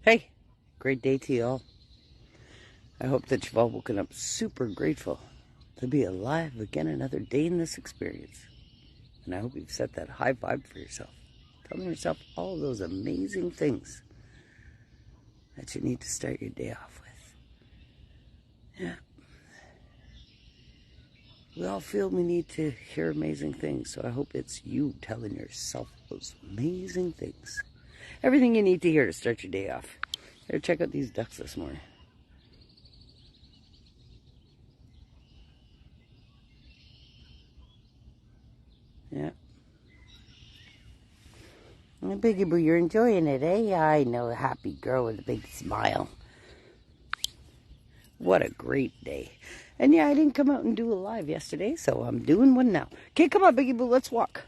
Hey, great day to you all. I hope that you've all woken up super grateful to be alive again another day in this experience. And I hope you've set that high vibe for yourself, telling yourself all those amazing things that you need to start your day off with. Yeah. We all feel we need to hear amazing things, so I hope it's you telling yourself those amazing things. Everything you need to hear to start your day off. Here, check out these ducks this morning. Yeah. Biggie Boo, you're enjoying it, eh? Yeah, I know, a happy girl with a big smile. What a great day. And yeah, I didn't come out and do a live yesterday, so I'm doing one now. Okay, come on, Biggie Boo, let's walk.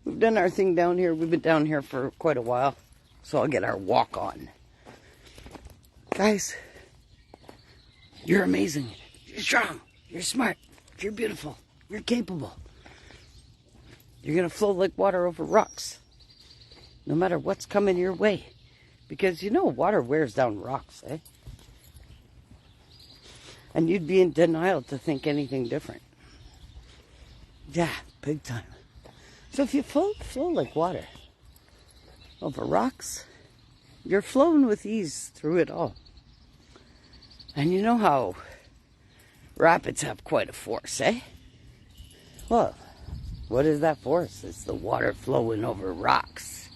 We've done our thing down here. We've been down here for quite a while, so I'll get our walk on. Guys, you're amazing. You're strong. You're smart. You're beautiful. You're capable. You're going to flow like water over rocks, no matter what's coming your way. Because you know water wears down rocks, eh? And you'd be in denial to think anything different. Yeah, big time. So if you flow like water over rocks, you're flowing with ease through it all. And you know how rapids have quite a force, eh? Well, what is that force? It's the water flowing over rocks.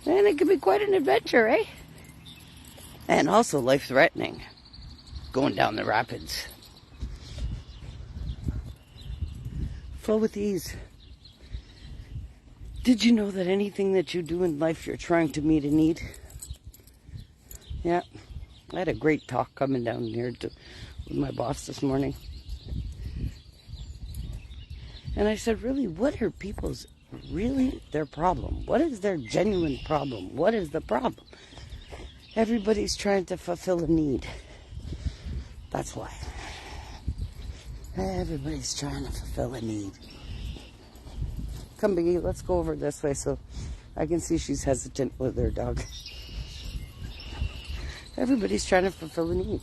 And it can be quite an adventure, eh? And also life-threatening, going down the rapids. Flow with ease. Did you know that anything that you do in life, you're trying to meet a need? Yeah. I had a great talk coming down here with my boss this morning. And I said, really, what are people's, their problem? What is their genuine problem? What is the problem? Everybody's trying to fulfill a need. That's why. Everybody's trying to fulfill a need. Come, Biggie, let's go over this way so I can see she's hesitant with her dog. Everybody's trying to fulfill a need.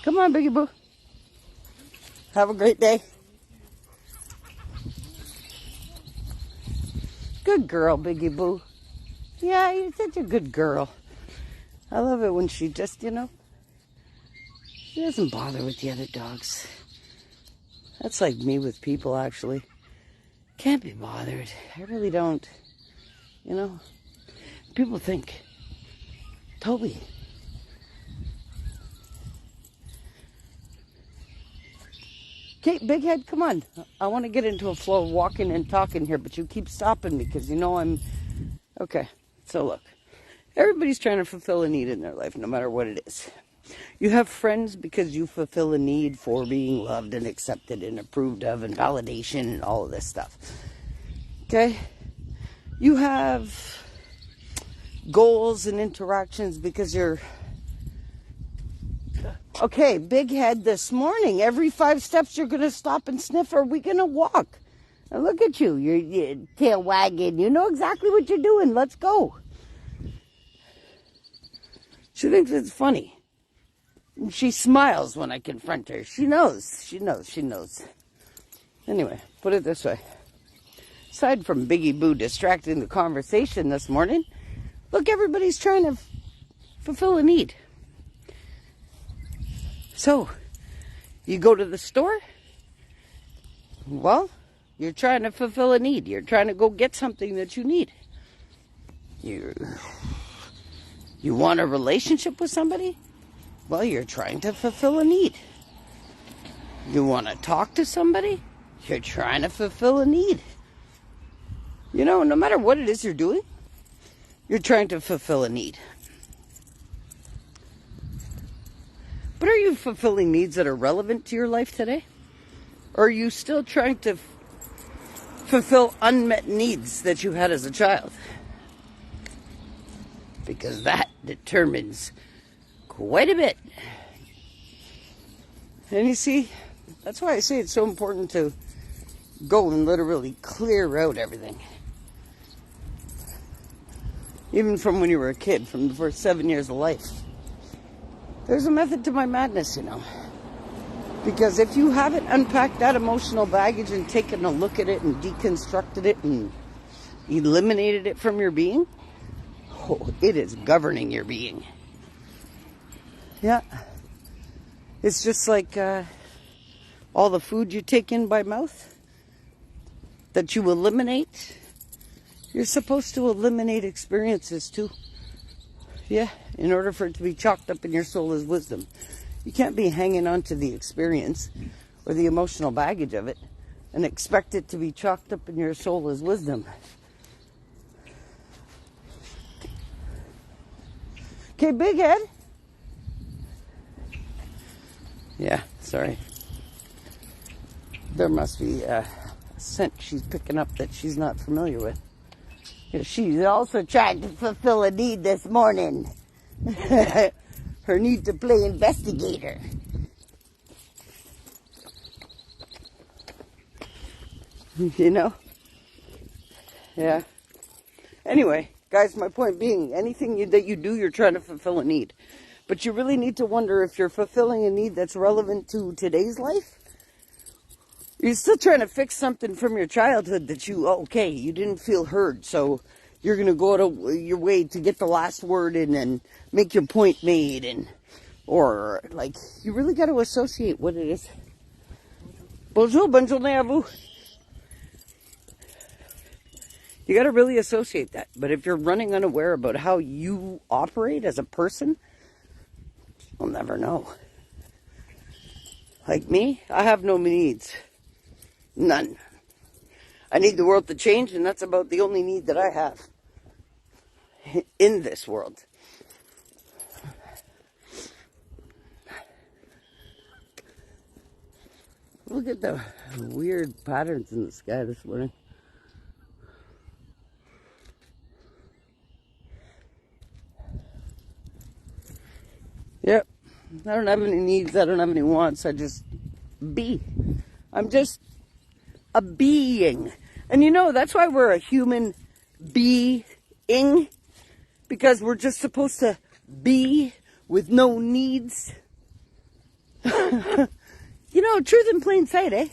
Come on, Biggie Boo. Have a great day. Good girl, Biggie Boo. Yeah, you're such a good girl. I love it when she just, she doesn't bother with the other dogs. That's like me with people, actually. Can't be bothered. I really don't. People think, Tobi, okay, Big Head, come on. I want to get into a flow of walking and talking here, but you keep stopping me because I'm... Okay, so look. Everybody's trying to fulfill a need in their life, no matter what it is. You have friends because you fulfill a need for being loved and accepted and approved of and validation and all of this stuff. Okay? You have goals and interactions because you're... Okay, Big Head, this morning, every 5 steps you're going to stop and sniff. Are we going to walk? Now look at you. You're tail wagging. You know exactly what you're doing. Let's go. She thinks it's funny. She smiles when I confront her. She knows. Anyway, put it this way. Aside from Biggie Boo distracting the conversation this morning, look, everybody's trying to fulfill a need. So, you go to the store? Well, you're trying to fulfill a need. You're trying to go get something that you need. You want a relationship with somebody? Well, you're trying to fulfill a need. You want to talk to somebody? You're trying to fulfill a need. No matter what it is you're doing, you're trying to fulfill a need. But are you fulfilling needs that are relevant to your life today? Or are you still trying to fulfill unmet needs that you had as a child? Because that determines quite a bit. And you see, That's why I say it's so important to go and literally clear out everything. Even from when you were a kid, from the first 7 years of life. There's a method to my madness, you know. Because if you haven't unpacked that emotional baggage and taken a look at it and deconstructed it and eliminated it from your being, it is governing your being. Yeah. It's just like all the food you take in by mouth that you eliminate. You're supposed to eliminate experiences too. Yeah, in order for it to be chalked up in your soul as wisdom. You can't be hanging on to the experience or the emotional baggage of it and expect it to be chalked up in your soul as wisdom. Okay, big head. Yeah, sorry. There must be a scent she's picking up that she's not familiar with. She's also trying to fulfill a need this morning. Her need to play investigator. You know? Yeah. Anyway, guys, my point being, anything that you do, you're trying to fulfill a need. But you really need to wonder if you're fulfilling a need that's relevant to today's life. You're still trying to fix something from your childhood that you didn't feel heard, so you're going to go out of your way to get the last word in and make your point made, or like, you really got to associate what it is. Bonjour, bonne journée à vous. You got to really associate that. But if you're running unaware about how you operate as a person, you'll never know. Like me, I have no needs. None. I need the world to change, and that's about the only need that I have in this world. Look at the weird patterns in the sky this morning. Yep. I don't have any needs. I don't have any wants. I just be. I'm just a being. And you know, that's why we're a human being. Because we're just supposed to be with no needs. You know, truth in plain sight, eh?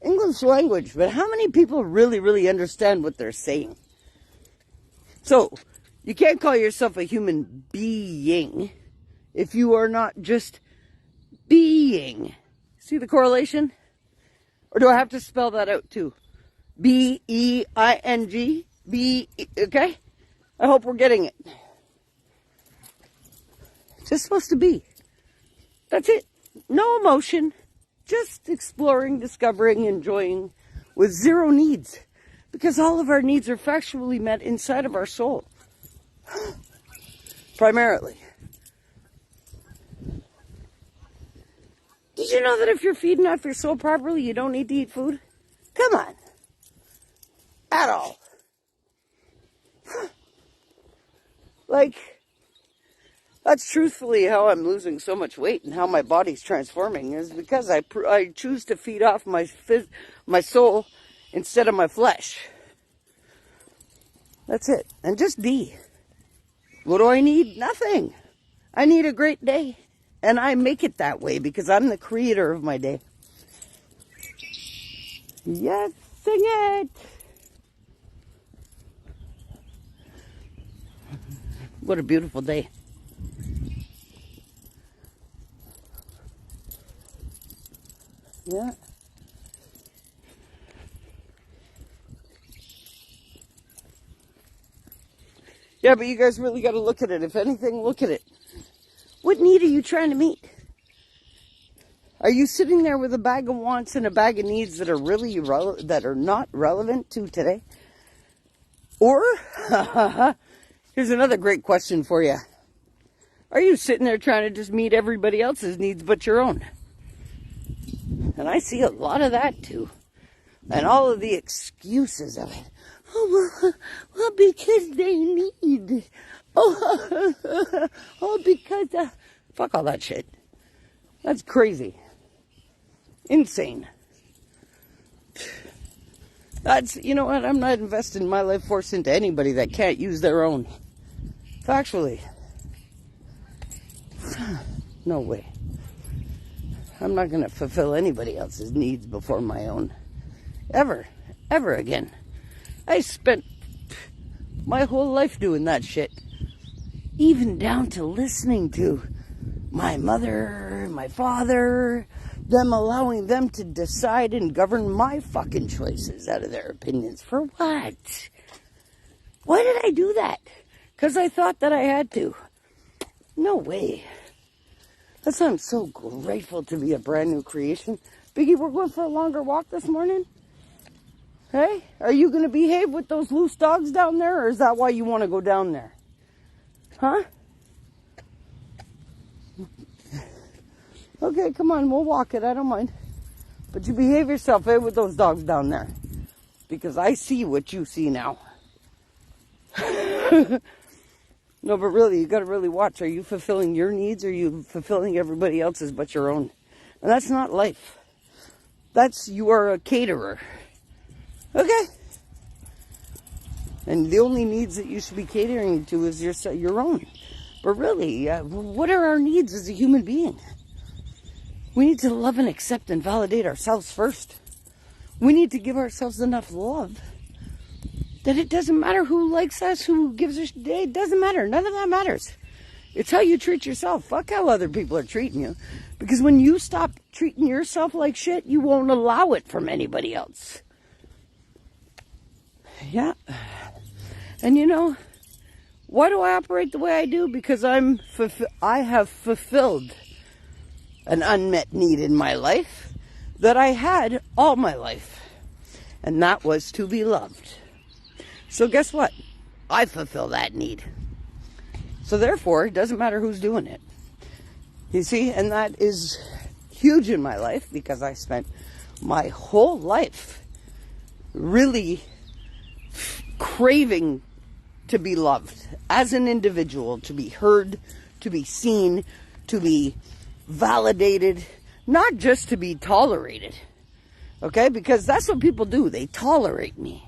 English language. But how many people really, really understand what they're saying? So, you can't call yourself a human being if you are not just being. See the correlation? Or do I have to spell that out too? B-E-I-N-G? Okay? I hope we're getting it. Just supposed to be. That's it. No emotion. Just exploring, discovering, enjoying with zero needs. Because all of our needs are factually met inside of our soul. Primarily. Did you know that if you're feeding off your soul properly, you don't need to eat food? Come on. At all. Like, that's truthfully how I'm losing so much weight and how my body's transforming, is because I choose to feed off my soul instead of my flesh. That's it. And just be. What do I need? Nothing. I need a great day. And I make it that way because I'm the creator of my day. Yes, sing it. What a beautiful day. Yeah. Yeah, but you guys really got to look at it. If anything, look at it. What need are you trying to meet? Are you sitting there with a bag of wants and a bag of needs that are really that are not relevant to today? Or, here's another great question for you. Are you sitting there trying to just meet everybody else's needs but your own? And I see a lot of that too. And all of the excuses of it. Well, because they need. Because, fuck all that shit. That's crazy. Insane. That's, you know what, I'm not investing my life force into anybody that can't use their own. Factually. No way. I'm not going to fulfill anybody else's needs before my own. Ever. Ever again. I spent my whole life doing that shit. Even down to listening to my mother, my father, them allowing them to decide and govern my fucking choices out of their opinions. For what? Why did I do that? Because I thought that I had to. No way. That's why I'm so grateful to be a brand new creation. Biggie, we're going for a longer walk this morning? Hey? Are you going to behave with those loose dogs down there, or is that why you want to go down there? Huh? Okay, come on, we'll walk it, I don't mind. But you behave yourself, with those dogs down there. Because I see what you see now. No, but really, you got to really watch. Are you fulfilling your needs, or are you fulfilling everybody else's but your own? And that's not life. You are a caterer. Okay? And the only needs that you should be catering to is your own. But really, what are our needs as a human being? We need to love and accept and validate ourselves first. We need to give ourselves enough love that it doesn't matter who likes us, who gives us, it doesn't matter. None of that matters. It's how you treat yourself. Fuck how other people are treating you. Because when you stop treating yourself like shit, you won't allow it from anybody else. Yeah. And you know, why do I operate the way I do? Because I have fulfilled an unmet need in my life that I had all my life. And that was to be loved. So guess what? I fulfill that need. So therefore, it doesn't matter who's doing it. You see, and that is huge in my life because I spent my whole life really craving to be loved as an individual, to be heard, to be seen, to be validated, not just to be tolerated. Okay? Because that's what people do. They tolerate me.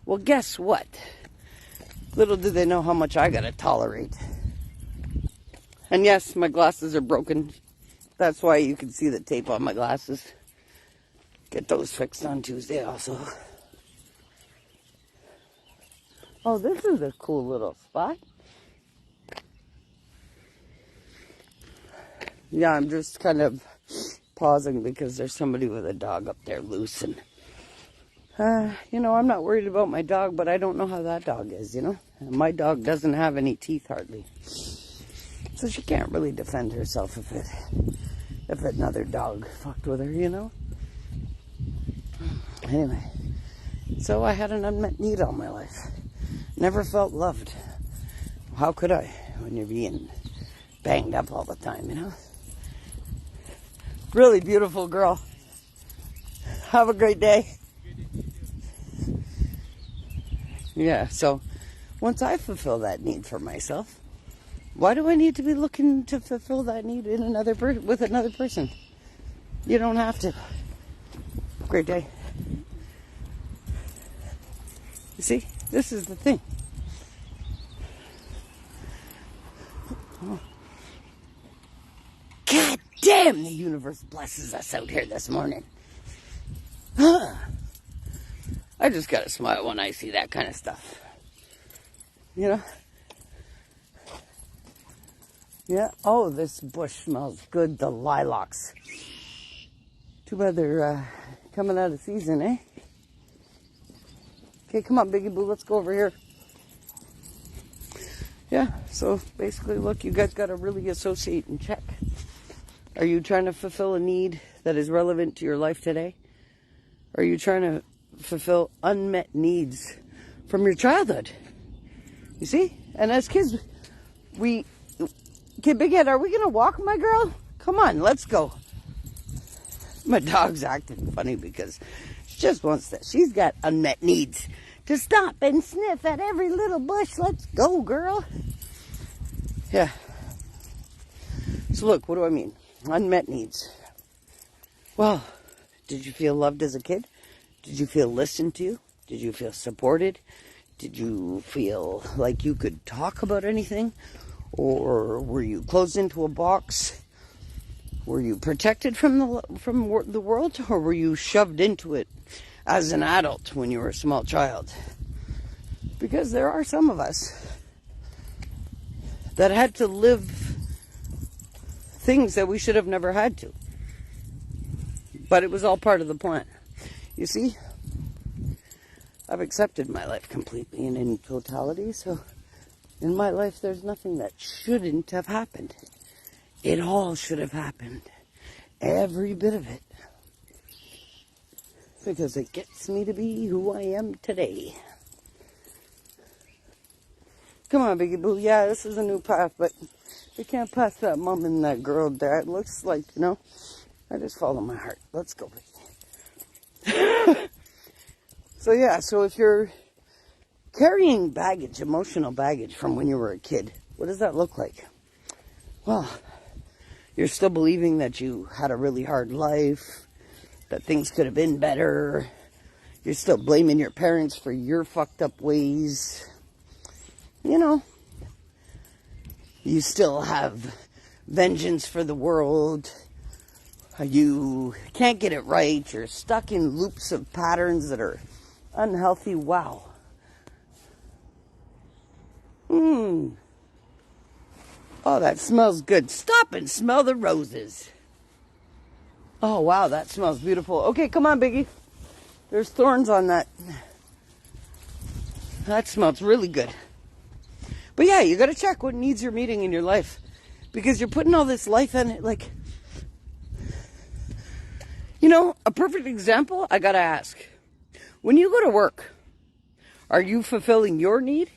Well, guess what? Little do they know how much I gotta tolerate. And yes, my glasses are broken. That's why you can see the tape on my glasses. Get those fixed on Tuesday also. Oh, this is a cool little spot. Yeah, I'm just kind of pausing because there's somebody with a dog up there loose. And, you know, I'm not worried about my dog, but I don't know how that dog is, you know. And my dog doesn't have any teeth hardly. So she can't really defend herself if another dog fucked with her, you know. Anyway, so I had an unmet need all my life. Never felt loved. How could I when you're being banged up all the time, you know? Really beautiful girl. Have a great day. Yeah, so once I fulfill that need for myself, why do I need to be looking to fulfill that need in with another person? You don't have to. Great day. You see, this is the thing. God damn, the universe blesses us out here this morning. I just gotta smile when I see that kind of stuff. You know? Yeah. Oh, this bush smells good. The lilacs. Too bad they're coming out of season, eh? Okay, come on, Biggie Boo. Let's go over here. Yeah, so basically, look, you guys got to really associate and check. Are you trying to fulfill a need that is relevant to your life today? Are you trying to fulfill unmet needs from your childhood? You see? And as kids, okay, Big Head, are we going to walk, my girl? Come on, let's go. My dog's acting funny because she just wants that. She's got unmet needs to stop and sniff at every little bush. Let's go, girl. Yeah. So look, what do I mean? Unmet needs. Well, Did you feel loved as a kid? Did you feel listened to? Did you feel supported? Did you feel like you could talk about anything? Or were you closed into a box? Were you protected from the world? Or were you shoved into it as an adult when you were a small child? Because there are some of us that had to live things that we should have never had to. But it was all part of the plan. You see, I've accepted my life completely and in totality, so in my life there's nothing that shouldn't have happened. It all should have happened. Every bit of it. Because it gets me to be who I am today. Come on, Biggie Boo. Yeah, this is a new path, but we can't pass that mom and that girl there. It looks like, I just follow my heart. Let's go, Biggie. So if you're carrying baggage, emotional baggage from when you were a kid, what does that look like? Well, you're still believing that you had a really hard life, that things could have been better. You're still blaming your parents for your fucked up ways. You still have vengeance for the world. You can't get it right. You're stuck in loops of patterns that are unhealthy. Wow. Oh, that smells good. Stop and smell the roses. Oh, wow, that smells beautiful. Okay, come on, Biggie. There's thorns on that. That smells really good. But yeah, you got to check what needs you're meeting in your life. Because you're putting all this life in it, like... a perfect example, I got to ask. When you go to work, are you fulfilling your need?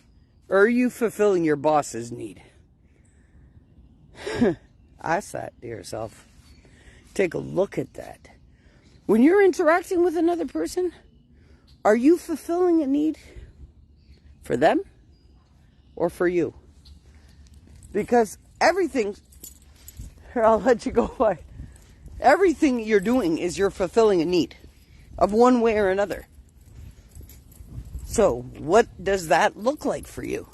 Or are you fulfilling your boss's need? Ask that to yourself. Take a look at that. When you're interacting with another person, are you fulfilling a need for them or for you? Because everything, here, I'll let you go by. Everything you're doing is you're fulfilling a need of one way or another. So what does that look like for you?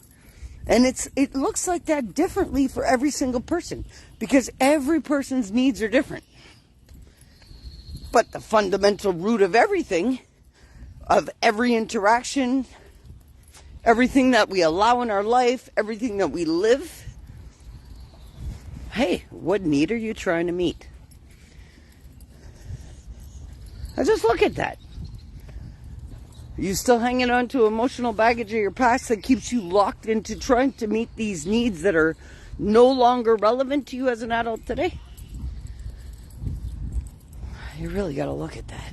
And it looks like that differently for every single person because every person's needs are different. But the fundamental root of everything, of every interaction, everything that we allow in our life, everything that we live, hey, what need are you trying to meet? Now just look at that. Are you still hanging on to emotional baggage of your past that keeps you locked into trying to meet these needs that are no longer relevant to you as an adult today? You really got to look at that.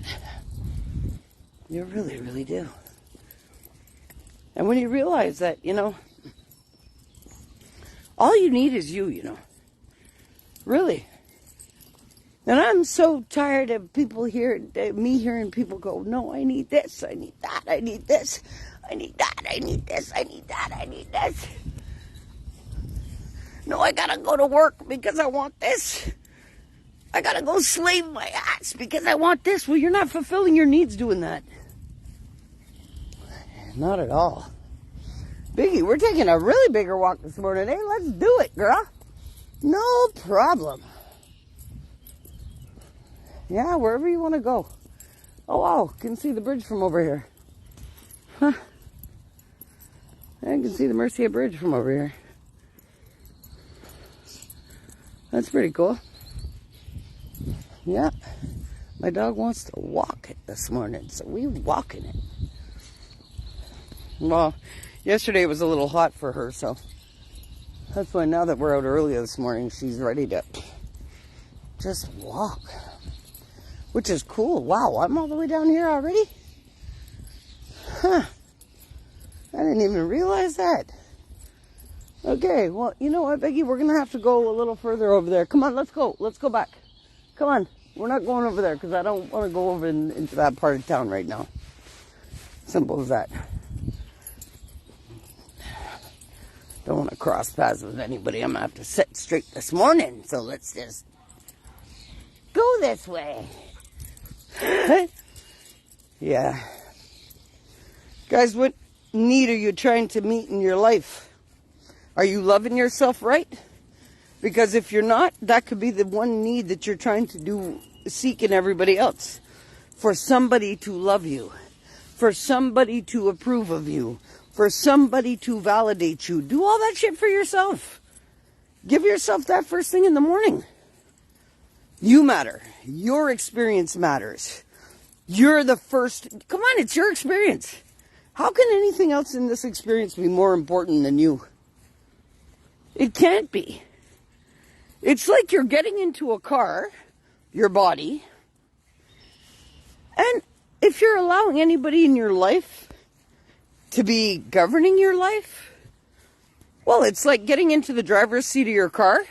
You really, really do. And when you realize that, all you need is you, Really. And I'm so tired of me hearing people go, no, I need this, I need that, I need this, I need that, I need this, I need that, I need this. No, I gotta go to work because I want this. I gotta go slave my ass because I want this. Well, you're not fulfilling your needs doing that. Not at all. Biggie, we're taking a really bigger walk this morning. Hey, let's do it, girl. No problem. Yeah, wherever you want to go. Oh, wow, can see the bridge from over here. Huh. I can see the Mercia Bridge from over here. That's pretty cool. Yeah, my dog wants to walk it this morning, so we're walking it. Well, yesterday was a little hot for her, so that's why now that we're out early this morning, she's ready to just walk. Which is cool. Wow, I'm all the way down here already? Huh. I didn't even realize that. Okay, well, you know what, Becky? We're going to have to go a little further over there. Come on, let's go. Let's go back. Come on. We're not going over there because I don't want to go over into that part of town right now. Simple as that. Don't want to cross paths with anybody. I'm going to have to sit straight this morning. So let's just go this way. Yeah. Guys, what need are you trying to meet in your life? Are you loving yourself right? Because if you're not, that could be the one need that you're trying to seek in everybody else. For somebody to love you. For somebody to approve of you. For somebody to validate you. Do all that shit for yourself. Give yourself that first thing in the morning. You matter. Your experience matters. You're the first. Come on, it's your experience. How can anything else in this experience be more important than you? It can't be. It's like you're getting into a car, your body, and if you're allowing anybody in your life to be governing your life, well, it's like getting into the driver's seat of your car,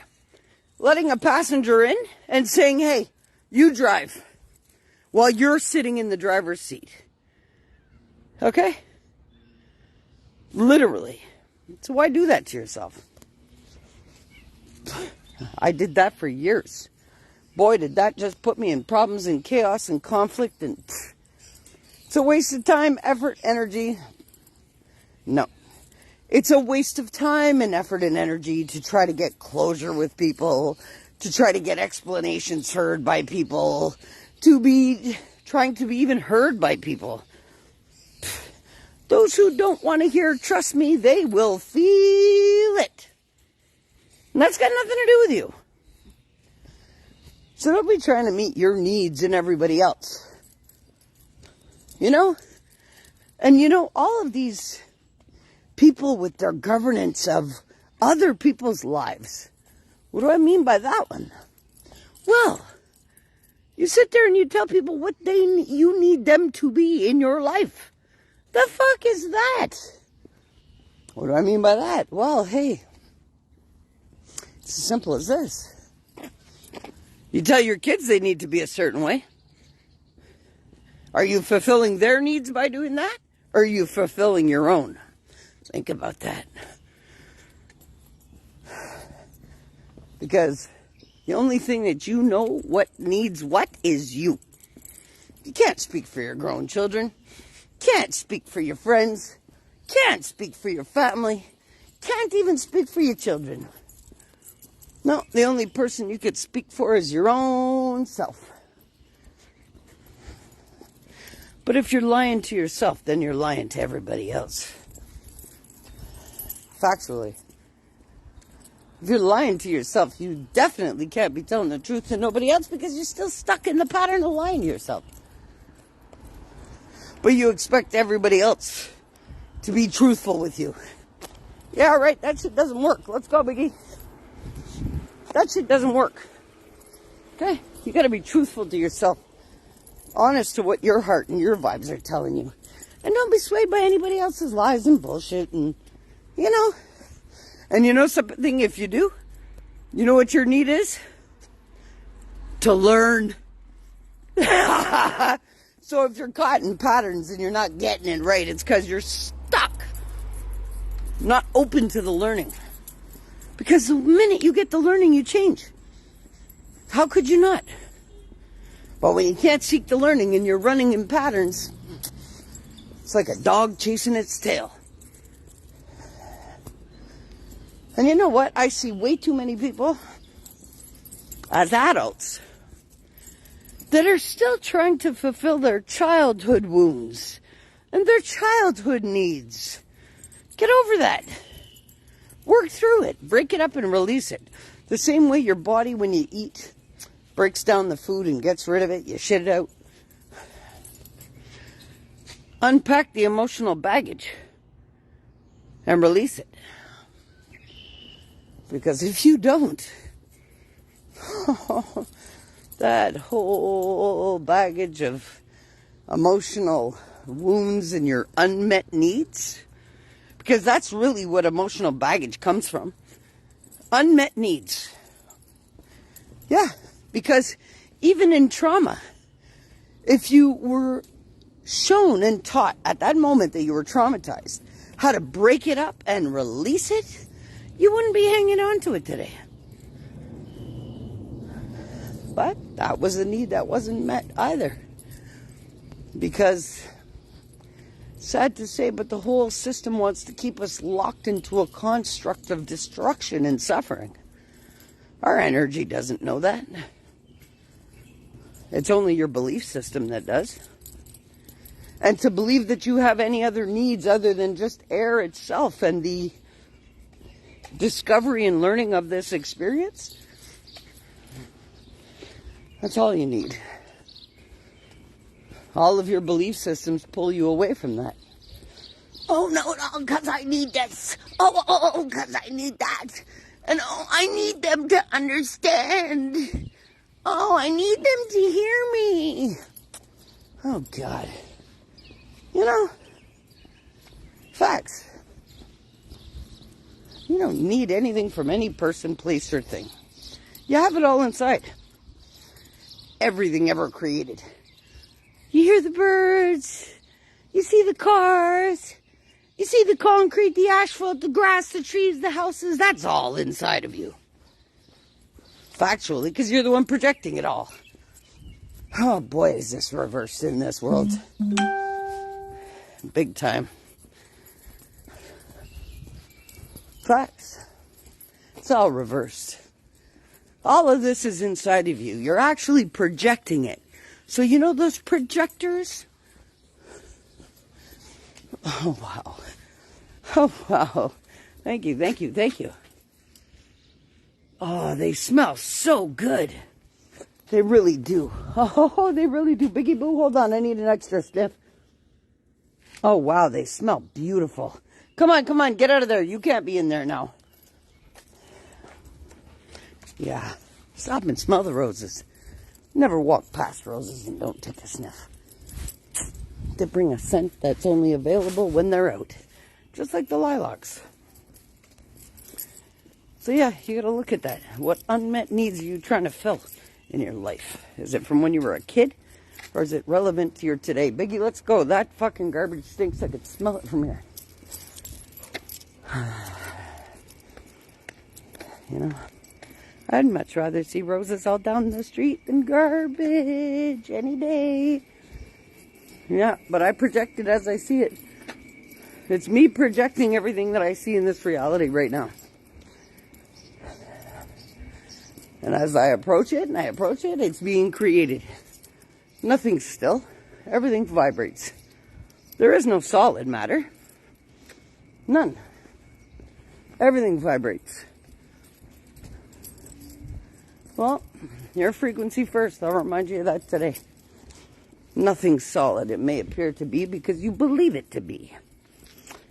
letting a passenger in and saying, hey, you drive, while you're sitting in the driver's seat. Okay? Literally. So why do that to yourself? I did that for years. Boy, did that just put me in problems and chaos and conflict, and it's a waste of time, effort, energy. No. It's a waste of time and effort and energy to try to get closure with people, to try to get explanations heard by people, to be trying to be even heard by people. Those who don't want to hear, trust me, they will feel it. And that's got nothing to do with you. So don't be trying to meet your needs and everybody else. You know? And you know, all of these people with their governance of other people's lives. What do I mean by that one? Well, you sit there and you tell people what you need them to be in your life. The fuck is that? What do I mean by that? Well, hey, it's as simple as this. You tell your kids they need to be a certain way. Are you fulfilling their needs by doing that? Or are you fulfilling your own? Think about that. Because the only thing that you know what needs what is you. You can't speak for your grown children. Can't speak for your friends. Can't speak for your family. Can't even speak for your children. No, the only person you could speak for is your own self. But if you're lying to yourself, then you're lying to everybody else. Factually. If you're lying to yourself, you definitely can't be telling the truth to nobody else because you're still stuck in the pattern of lying to yourself. But you expect everybody else to be truthful with you. Yeah, right, that shit doesn't work. Let's go, Biggie. That shit doesn't work. Okay? You gotta be truthful to yourself. Honest to what your heart and your vibes are telling you. And don't be swayed by anybody else's lies and bullshit and, you know. And you know something, if you do, you know what your need is? To learn. So if you're caught in patterns and you're not getting it right, it's because you're stuck. Not open to the learning. Because the minute you get the learning, you change. How could you not? But when you can't seek the learning and you're running in patterns, it's like a dog chasing its tail. And you know what? I see way too many people as adults that are still trying to fulfill their childhood wounds and their childhood needs. Get over that. Work through it. Break it up and release it. The same way your body, when you eat, breaks down the food and gets rid of it. You shit it out. Unpack the emotional baggage and release it. Because if you don't, that whole baggage of emotional wounds and your unmet needs, because that's really what emotional baggage comes from. Unmet needs. Yeah, because even in trauma, if you were shown and taught at that moment that you were traumatized how to break it up and release it, you wouldn't be hanging on to it today. But that was a need that wasn't met either. Because, sad to say, but the whole system wants to keep us locked into a construct of destruction and suffering. Our energy doesn't know that. It's only your belief system that does. And to believe that you have any other needs other than just air itself and the discovery and learning of this experience, that's all you need. All of your belief systems pull you away from that. Oh, no, because I need this. Oh, because I need that. And oh, I need them to understand. Oh, I need them to hear me. Oh, God. You know, facts. You don't need anything from any person, place, or thing. You have it all inside. Everything ever created. You hear the birds. You see the cars. You see the concrete, the asphalt, the grass, the trees, the houses. That's all inside of you. Factually, because you're the one projecting it all. Oh boy, is this reversed in this world. Big time. Facts. It's all reversed. All of this is inside of you. You're actually projecting it. So you know those projectors? Oh, wow. Oh, wow. Thank you, thank you, thank you. Oh, they smell so good. They really do. Oh, they really do. Biggie Boo, hold on. I need an extra sniff. Oh, wow. They smell beautiful. Come on. Get out of there. You can't be in there now. Yeah. Stop and smell the roses. Never walk past roses and don't take a sniff. They bring a scent that's only available when they're out. Just like the lilacs. So yeah, you gotta look at that. What unmet needs are you trying to fill in your life? Is it from when you were a kid? Or is it relevant to your today? Biggie, let's go. That fucking garbage stinks. I could smell it from here. You know, I'd much rather see roses all down the street than garbage any day. Yeah, but I project it as I see it. It's me projecting everything that I see in this reality right now. And as I approach it, it's being created. Nothing's still. Everything vibrates. There is no solid matter. None. Everything vibrates. Well, your frequency first. I'll remind you of that today. Nothing's solid. It may appear to be because you believe it to be.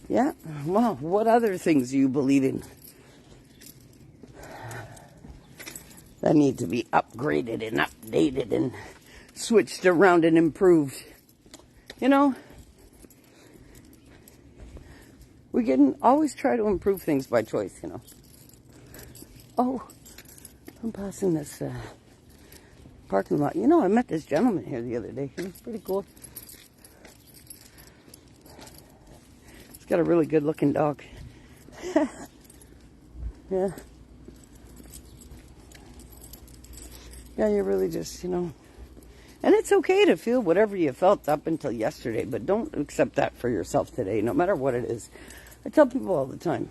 Yeah? Well, what other things do you believe in that need to be upgraded and updated and switched around and improved? You know, we can always try to improve things by choice, you know. Oh, I'm passing this parking lot. You know, I met this gentleman here the other day. He was pretty cool. He's got a really good looking dog. Yeah. Yeah, you really just, you know. And it's okay to feel whatever you felt up until yesterday, but don't accept that for yourself today, no matter what it is. I tell people all the time,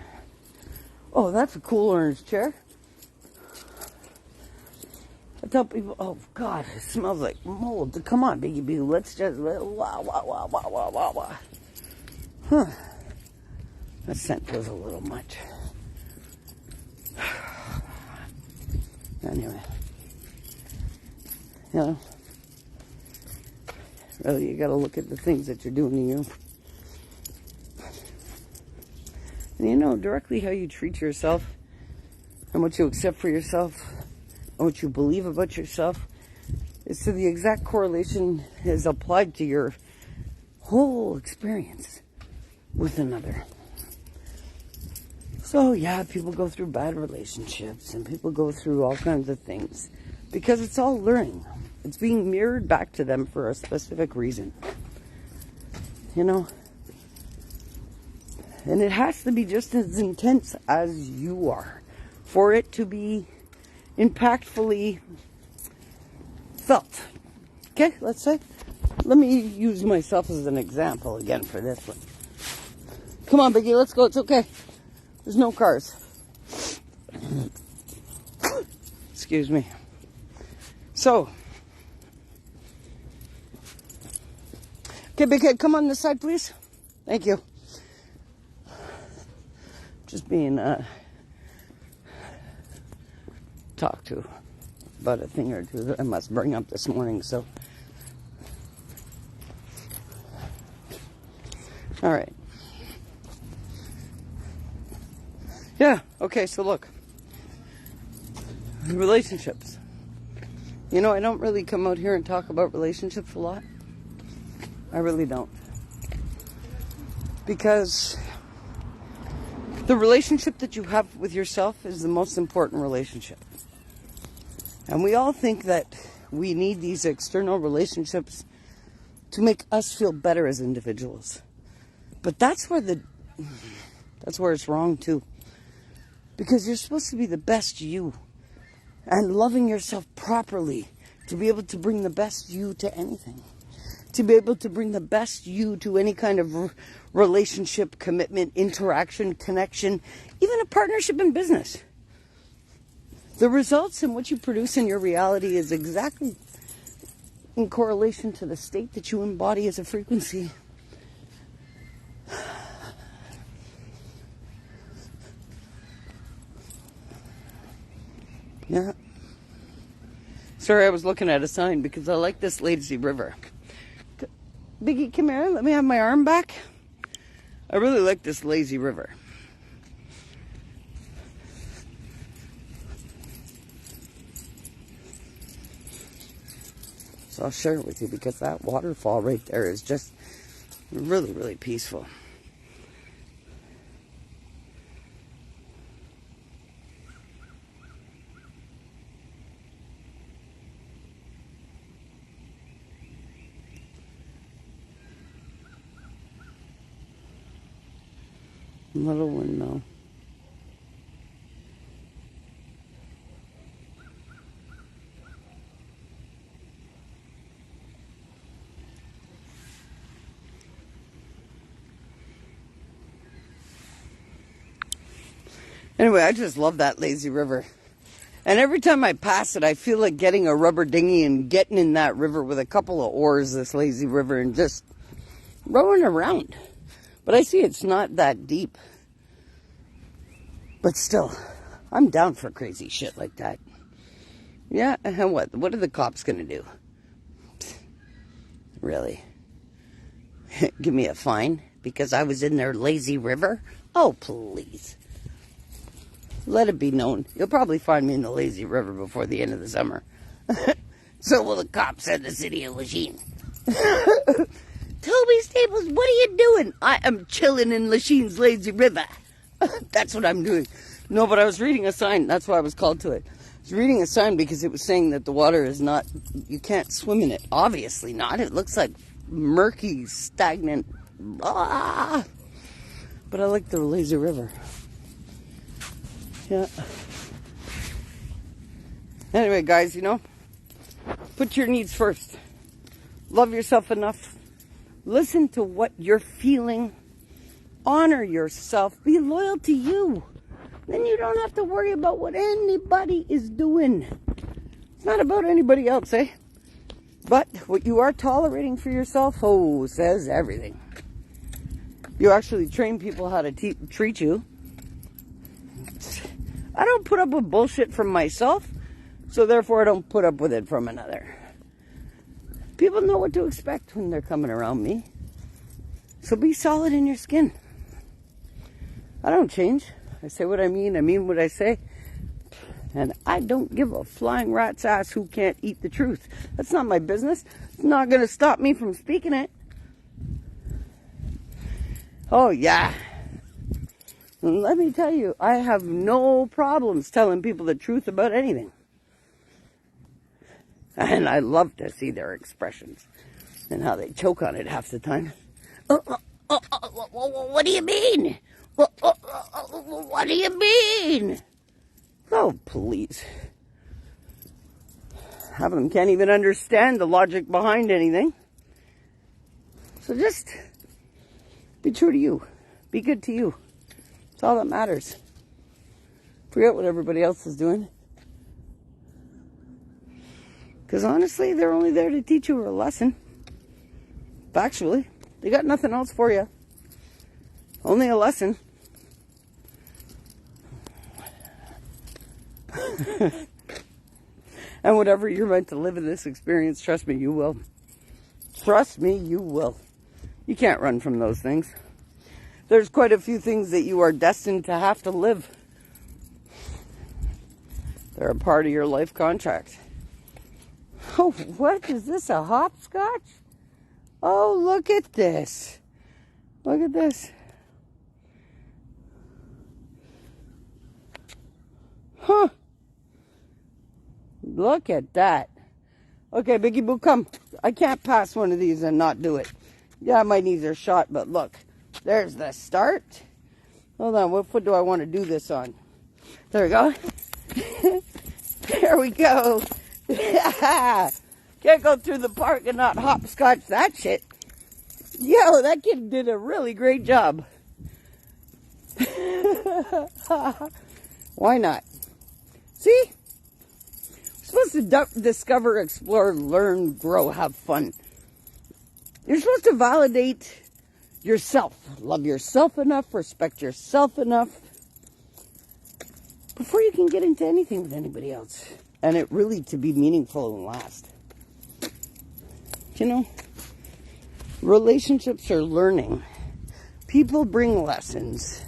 oh, that's a cool orange chair. I tell people, oh, God, it smells like mold. Come on, Biggie Boo, let's just, wow. Huh. That scent was a little much. Anyway. You know, really, you gotta look at the things that you're doing to you. And you know, directly how you treat yourself and what you accept for yourself and what you believe about yourself is to the exact correlation is applied to your whole experience with another. So yeah, people go through bad relationships and people go through all kinds of things because it's all learning. It's being mirrored back to them for a specific reason. You know? And it has to be just as intense as you are for it to be impactfully felt. Okay, let's say. Let me use myself as an example again for this one. Come on, Biggie, let's go. It's okay. There's no cars. Excuse me. So, okay, big head, come on this side, please. Thank you. Just being talked to about a thing or two that I must bring up this morning, so. All right. Yeah, okay, so look. Relationships. You know, I don't really come out here and talk about relationships a lot. I really don't. Because the relationship that you have with yourself is the most important relationship. And we all think that we need these external relationships to make us feel better as individuals. But that's where it's wrong too. Because you're supposed to be the best you. And loving yourself properly to be able to bring the best you to anything. To be able to bring the best you to any kind of relationship, commitment, interaction, connection, even a partnership in business. The results and what you produce in your reality is exactly in correlation to the state that you embody as a frequency. Yeah. Sorry, I was looking at a sign because I like this lazy river. Biggie, come here. Let me have my arm back. I really like this lazy river. So I'll share it with you because that waterfall right there is just really, really peaceful. Little windmill. Anyway, I just love that lazy river. And every time I pass it, I feel like getting a rubber dinghy and getting in that river with a couple of oars, this lazy river, and just rowing around. But I see it's not that deep. But still, I'm down for crazy shit like that. Yeah, and what? What are the cops gonna do? Really? Give me a fine because I was in their lazy river? Oh, please. Let it be known. You'll probably find me in the lazy river before the end of the summer. So will the cops in the city of Lachine. Tobi Staples, what are you doing? I am chilling in Lachine's lazy river. That's what I'm doing. No, but I was reading a sign. That's why I was called to it. I was reading a sign because it was saying that the water is not, you can't swim in it. Obviously not. It looks like murky, stagnant. Ah! But I like the lazy river. Yeah. Anyway, guys, you know, put your needs first. Love yourself enough. Listen to what you're feeling. Honor yourself. Be loyal to you. Then you don't have to worry about what anybody is doing. It's not about anybody else, eh? But what you are tolerating for yourself, oh, says everything. You actually train people how to treat you. I don't put up with bullshit from myself, so therefore I don't put up with it from another. People know what to expect when they're coming around me. So be solid in your skin. I don't change. I say what I mean what I say. And I don't give a flying rat's ass who can't eat the truth. That's not my business. It's not going to stop me from speaking it. Oh, yeah. And let me tell you, I have no problems telling people the truth about anything. And I love to see their expressions and how they choke on it half the time. What do you mean? What do you mean? Oh, please. Half of them can't even understand the logic behind anything. So just be true to you. Be good to you. It's all that matters. Forget what everybody else is doing. Because honestly, they're only there to teach you a lesson. Factually. They got nothing else for you. Only a lesson. And whatever you're meant to live in this experience, trust me, you will. Trust me, you will. You can't run from those things. There's quite a few things that you are destined to have to live. They're a part of your life contract. Oh, what is this? A hopscotch? Oh, look at this. Look at this. Huh. Look at that. Okay, Biggie Boo, come. I can't pass one of these and not do it. Yeah, my knees are shot, but look. There's the start. Hold on, what foot do I want to do this on? There we go. There we go. Can't go through the park and not hopscotch that shit. Yo, that kid did a really great job. Why not? See? We're supposed to discover, explore, learn, grow, have fun. You're supposed to validate yourself. Love yourself enough, respect yourself enough before you can get into anything with anybody else. And it really to be meaningful and last. You know, relationships are learning. People bring lessons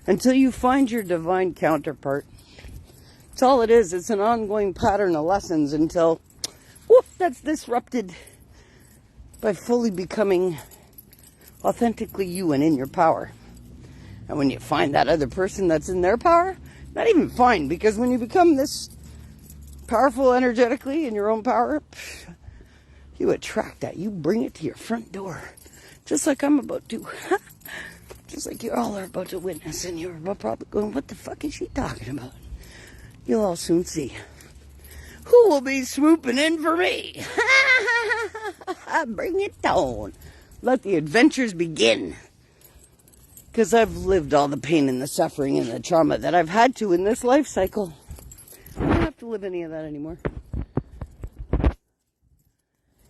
until you find your divine counterpart. That's all it is. It's an ongoing pattern of lessons until, whoop, that's disrupted by fully becoming authentically you and in your power. And when you find that other person that's in their power, not even fine, because when you become this powerful energetically in your own power, you attract that. You bring it to your front door. Just like I'm about to. Just like you all are about to witness, and you're probably going, what the fuck is she talking about? You'll all soon see. Who will be swooping in for me? Bring it on. Let the adventures begin. Because I've lived all the pain and the suffering and the trauma that I've had to in this life cycle. I don't have to live any of that anymore.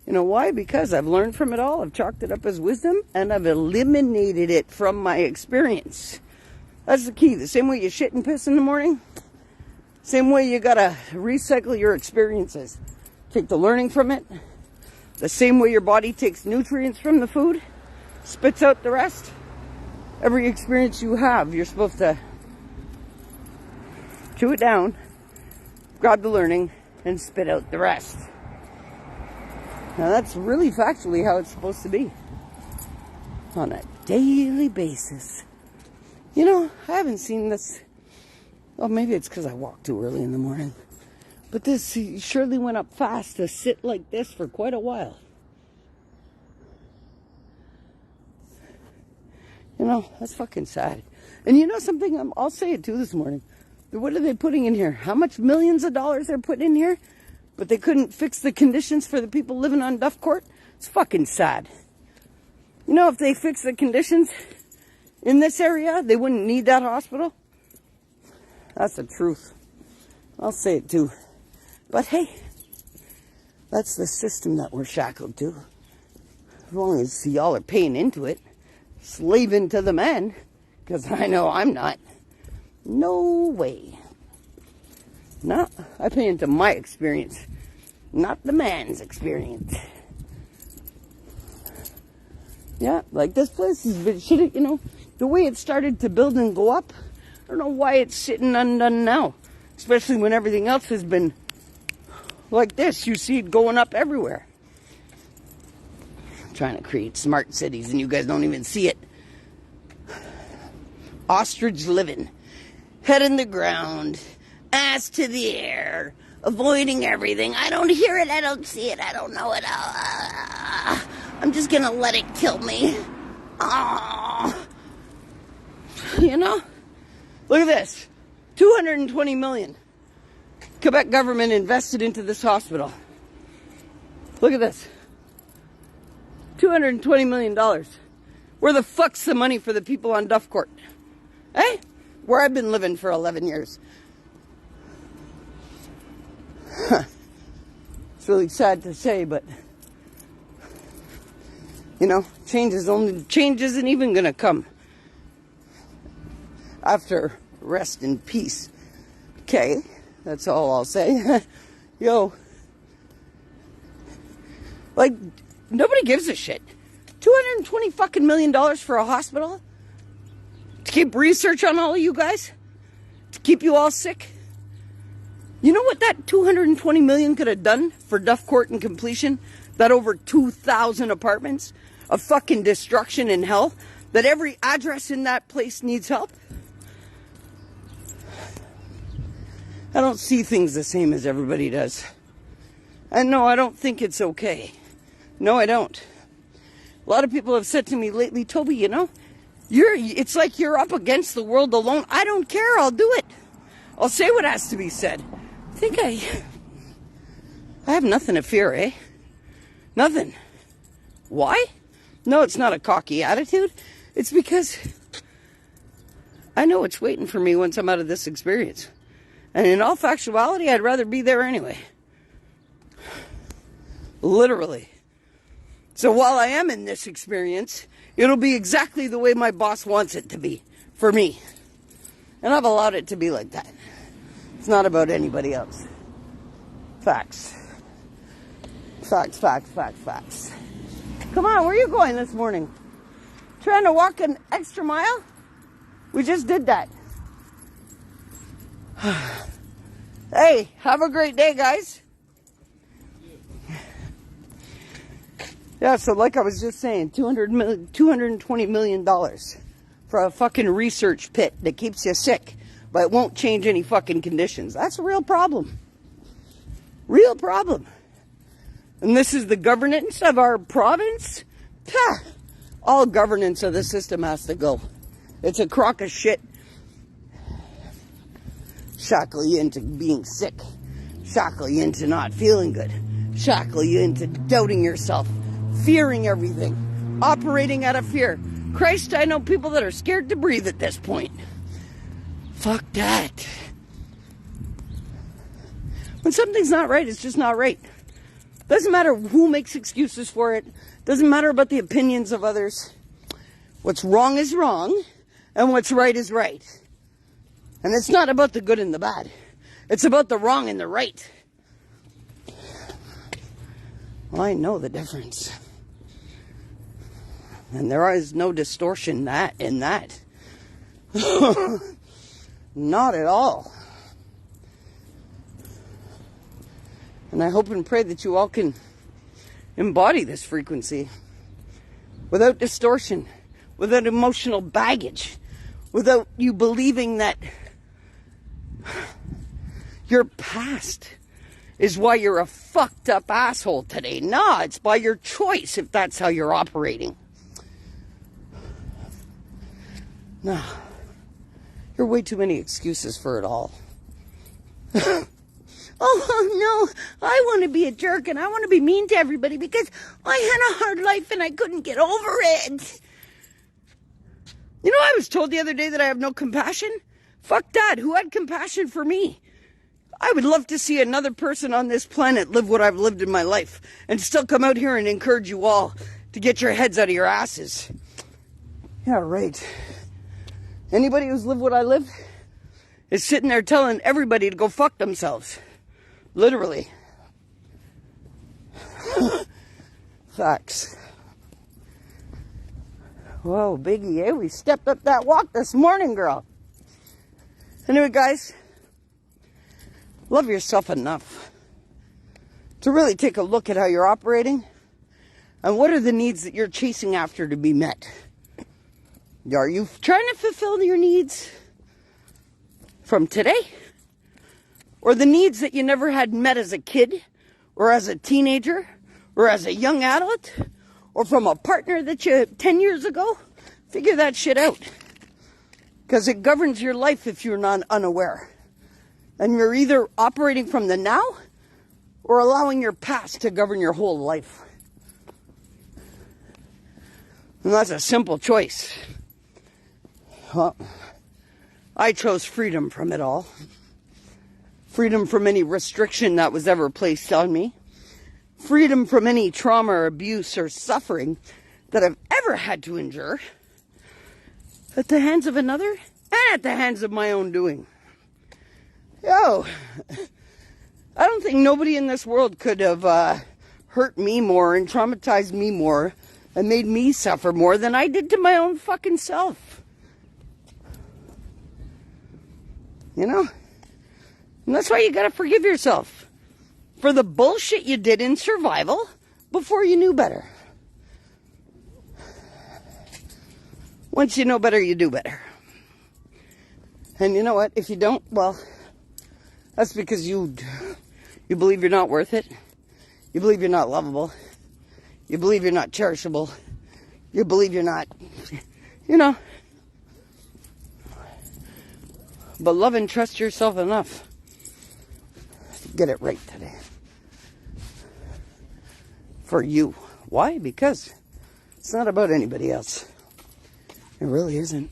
You know why? Because I've learned from it all. I've chalked it up as wisdom, and I've eliminated it from my experience. That's the key. The same way you shit and piss in the morning, same way you gotta recycle your experiences. Take the learning from it. The same way your body takes nutrients from the food, spits out the rest. Every experience you have, you're supposed to chew it down, grab the learning, and spit out the rest. Now that's really factually how it's supposed to be. On a daily basis. You know, I haven't seen this. Well, maybe it's because I walked too early in the morning. But this surely went up fast to sit like this for quite a while. You know, that's fucking sad. And you know something? I'll say it too this morning. What are they putting in here? How much millions of dollars they're putting in here? But they couldn't fix the conditions for the people living on Duff Court? It's fucking sad. You know, if they fix the conditions in this area, they wouldn't need that hospital. That's the truth. I'll say it too. But hey, that's the system that we're shackled to. As long as y'all are paying into it, slaving to the man, because I know I'm not. No way. No, I pay into my experience, not the man's experience. Yeah, like this place has been shitty, you know, the way it started to build and go up, I don't know why it's sitting undone now. Especially when everything else has been like this. You see it going up everywhere. I'm trying to create smart cities and you guys don't even see it. Ostrich living. Head in the ground. Ass to the air. Avoiding everything. I don't hear it. I don't see it. I don't know it. I'm just gonna let it kill me. You know? Look at this. 220 million. Quebec government invested into this hospital. Look at this. $220 million. Where the fuck's the money for the people on Duff Court? Eh? Where I've been living for 11 years. It's really sad to say, but you know, change isn't even gonna come after rest in peace. Okay, that's all I'll say. Yo, like, nobody gives a shit. $220 fucking million for a hospital to keep research on all of you guys, to keep you all sick. You know what that $220 million could have done for Duff Court and completion? That over 2,000 apartments of fucking destruction and hell, that every address in that place needs help. I don't see things the same as everybody does. And no, I don't think it's okay. No, I don't. A lot of people have said to me lately, Toby, you know, it's like you're up against the world alone. I don't care. I'll do it. I'll say what has to be said. I have nothing to fear, eh? Nothing. Why? No, it's not a cocky attitude. It's because I know what's waiting for me once I'm out of this experience. And in all factuality, I'd rather be there anyway. Literally. So while I am in this experience, it'll be exactly the way my boss wants it to be for me. And I've allowed it to be like that. It's not about anybody else. Facts. Facts, facts, facts, facts. Come on, where are you going this morning? Trying to walk an extra mile? We just did that. Hey, have a great day, guys. Yeah, so like I was just saying, $220 million for a fucking research pit that keeps you sick, but it won't change any fucking conditions. That's a real problem. Real problem. And this is the governance of our province? Pah! All governance of the system has to go. It's a crock of shit. Shackle you into being sick. Shackle you into not feeling good. Shackle you into doubting yourself. Fearing everything. Operating out of fear. Christ, I know people that are scared to breathe at this point. Fuck that. When something's not right, it's just not right. Doesn't matter who makes excuses for it. Doesn't matter about the opinions of others. What's wrong is wrong, and what's right is right. And it's not about the good and the bad. It's about the wrong and the right. Well, I know the difference. And there is no distortion in that. Not at all. And I hope and pray that you all can embody this frequency without distortion, without emotional baggage, without you believing that your past is why you're a fucked up asshole today. Nah, it's by your choice if that's how you're operating. Nah, there are way too many excuses for it all. Oh, no, I want to be a jerk and I want to be mean to everybody because I had a hard life and I couldn't get over it. You know, I was told the other day that I have no compassion. Fuck that. Who had compassion for me? I would love to see another person on this planet live what I've lived in my life and still come out here and encourage you all to get your heads out of your asses. Yeah, right. Anybody who's lived what I lived is sitting there telling everybody to go fuck themselves. Literally. Facts. Whoa, Biggie, eh? We stepped up that walk this morning, girl. Anyway, guys, love yourself enough to really take a look at how you're operating and what are the needs that you're chasing after to be met. Are you trying to fulfill your needs from today? Or the needs that you never had met as a kid, or as a teenager, or as a young adult, or from a partner that you 10 years ago? Figure that shit out. Because it governs your life if you're not unaware. And you're either operating from the now, or allowing your past to govern your whole life. And that's a simple choice. Well, I chose freedom from it all. Freedom from any restriction that was ever placed on me. Freedom from any trauma or abuse or suffering that I've ever had to endure at the hands of another and at the hands of my own doing. Yo, I don't think nobody in this world could have hurt me more and traumatized me more and made me suffer more than I did to my own fucking self. You know? And that's why you gotta forgive yourself for the bullshit you did in survival before you knew better. Once you know better, you do better. And you know what? If you don't, well, that's because you believe you're not worth it. You believe you're not lovable. You believe you're not cherishable. You believe you're not, you know. But love and trust yourself enough to get it right today. For you. Why? Because it's not about anybody else. It really isn't.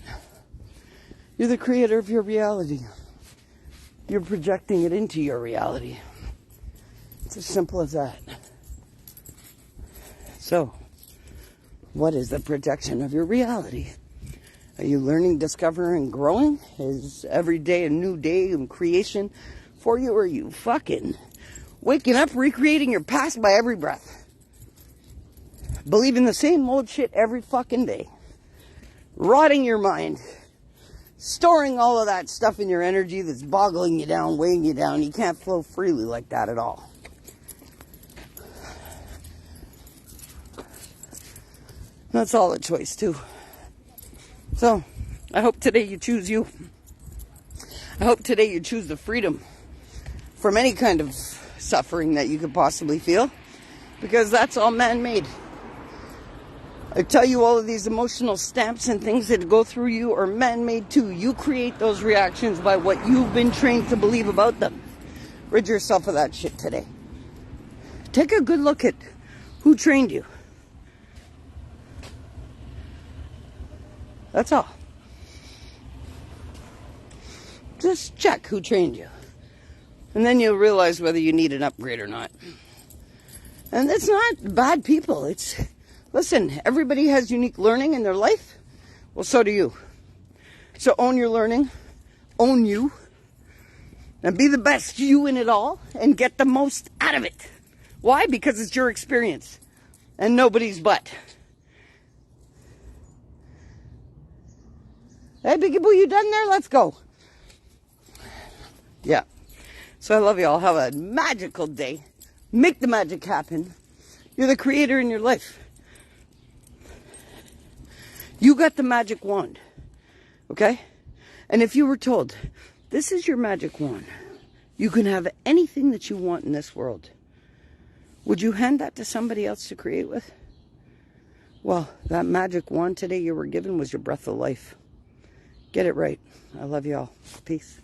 You're the creator of your reality. You're projecting it into your reality. It's as simple as that. So, what is the projection of your reality? Are you learning, discovering, growing? Is every day a new day and creation for you? Or are you fucking waking up, recreating your past by every breath? Believing the same old shit every fucking day. Rotting your mind. Storing all of that stuff in your energy that's boggling you down, weighing you down. You can't flow freely like that at all. That's all a choice too. So, I hope today you choose you. I hope today you choose the freedom from any kind of suffering that you could possibly feel. Because that's all man-made. I tell you, all of these emotional stamps and things that go through you are man-made too. You create those reactions by what you've been trained to believe about them. Rid yourself of that shit today. Take a good look at who trained you. That's all. Just check who trained you. And then you'll realize whether you need an upgrade or not. And it's not bad people. Listen, everybody has unique learning in their life. Well, so do you. So own your learning. Own you. And be the best you in it all. And get the most out of it. Why? Because it's your experience. And nobody's but. Hey, Biggie Boo, you done there? Let's go. Yeah. So I love you all. Have a magical day. Make the magic happen. You're the creator in your life. You got the magic wand. Okay? And if you were told, this is your magic wand. You can have anything that you want in this world. Would you hand that to somebody else to create with? Well, that magic wand today you were given was your breath of life. Get it right. I love you all. Peace.